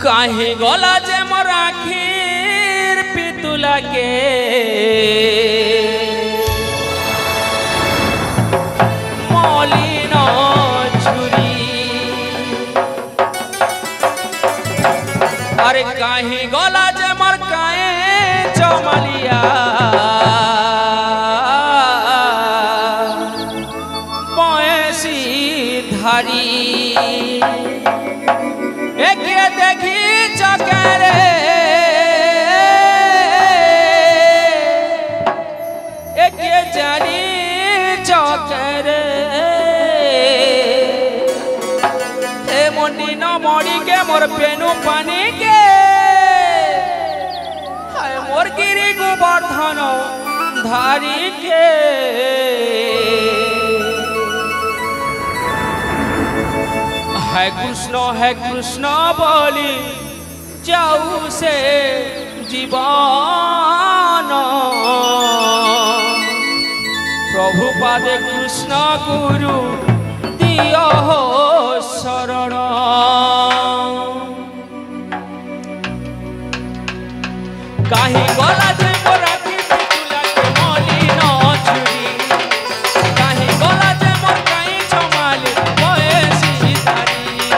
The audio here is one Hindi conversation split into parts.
काहे गला जे मोर आखिर पितुला के मलिन छुरी अरे काहे गला जे मोर काए चमलिया पैसी धारी एक देखी चकरे एक जानी चकरे ए मंडी न मड़ी के मोर पेनु पानी के हाय मोर गिरी गोवर्धन धारी के है कृष्ण बोली जाऊ से जीवन प्रभु पादे कृष्ण गुरु दियो हो शरण काहे गला जे मोर आखि पितुला के मलिन छुरी काहे गला जे मोर काई चमाली पैसी धारी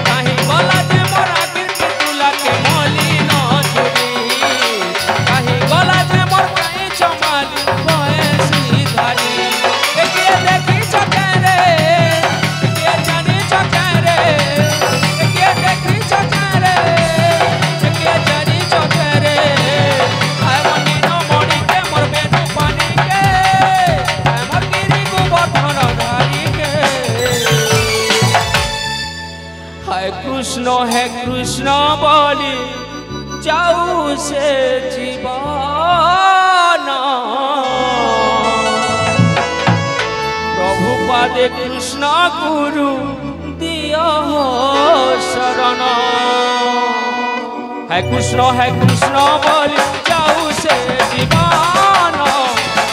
काहे गला जे मोर आखि पितुला के मलिन छुरी काहे गला जे मोर काई चमाली पैसी धारी एक देखी चकरे एक जानी चकरे एक देखी चकरे एक जानी चकरे है कृष्ण बोली जाऊ से जीवन प्रभु पादे कृष्ण गुरु दियो शरण है कृष्ण बोली जाऊ से जीवन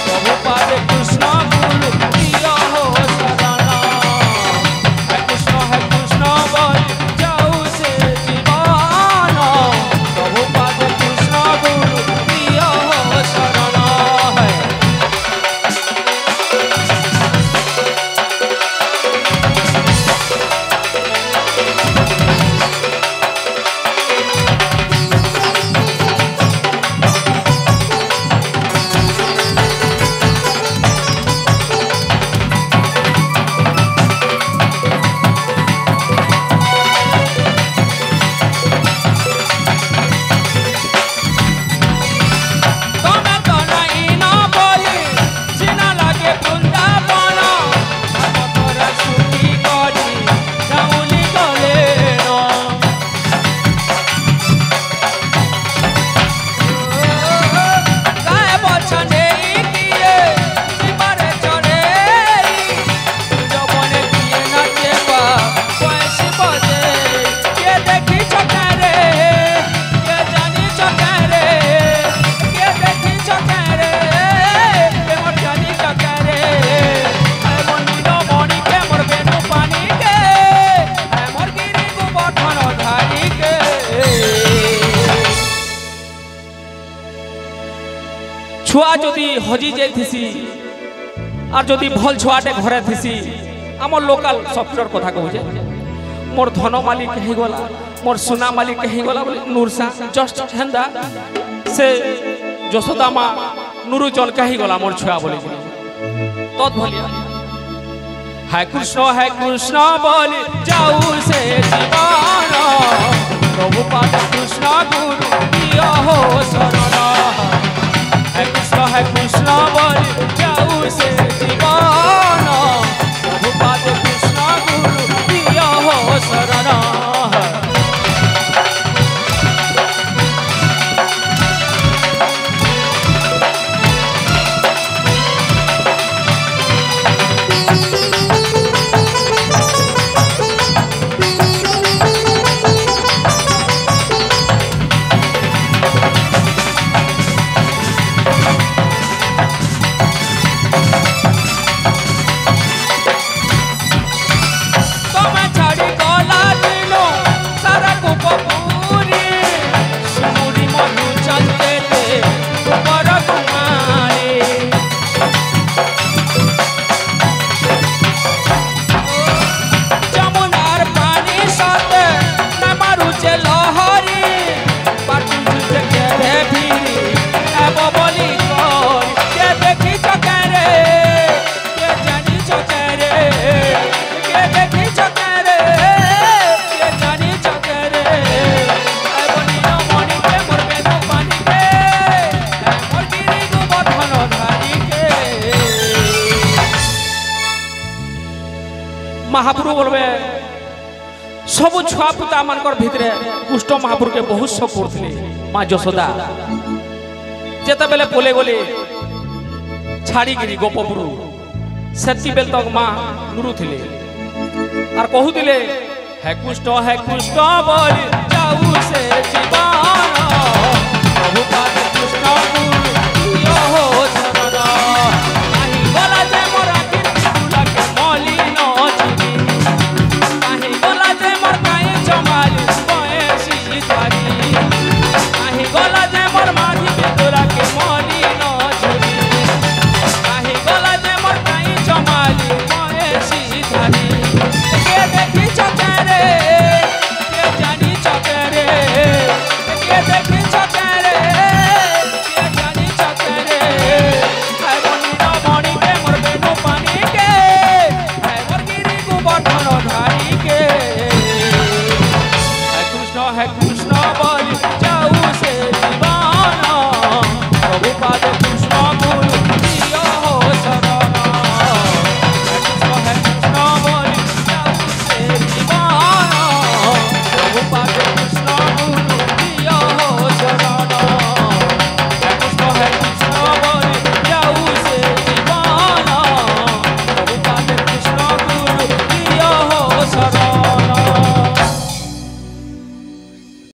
प्रभु पादे कृष्ण गुरु दियो शरण है कृष्ण बोली छुआ जदि हजि जाइथिसी और जदि भल छुआटे घरे थिसी आम लोकल सफ्टवेयर कथा कहूजे मोर धन मालिक कही गला मोर सुना मालिक कही गला बोले नूरसा जस्ट हेंदा से जसोदा माँ नुरु जल कही गला मोर छुआ बोली तद भलिया है कृष्ण बोली जाऊ से जीवन प्रभु पाद कृष्ण गुरु दियो हो शरण है कृष्ण बोली जाऊ से जीवन प्रभु पाद कृष्ण गुरु दियो हो शरण छुआ पुता मानकर भितरे कुष्ठ महापुर के बहुत सब करथिले माँ यशोदा जेते बेले बोले गले छाड़ी गिरी गोपपुर सेति बेल तक माँ नुरु थिले और कहू दिले है कुष्ठ बोली जाऊ से जीव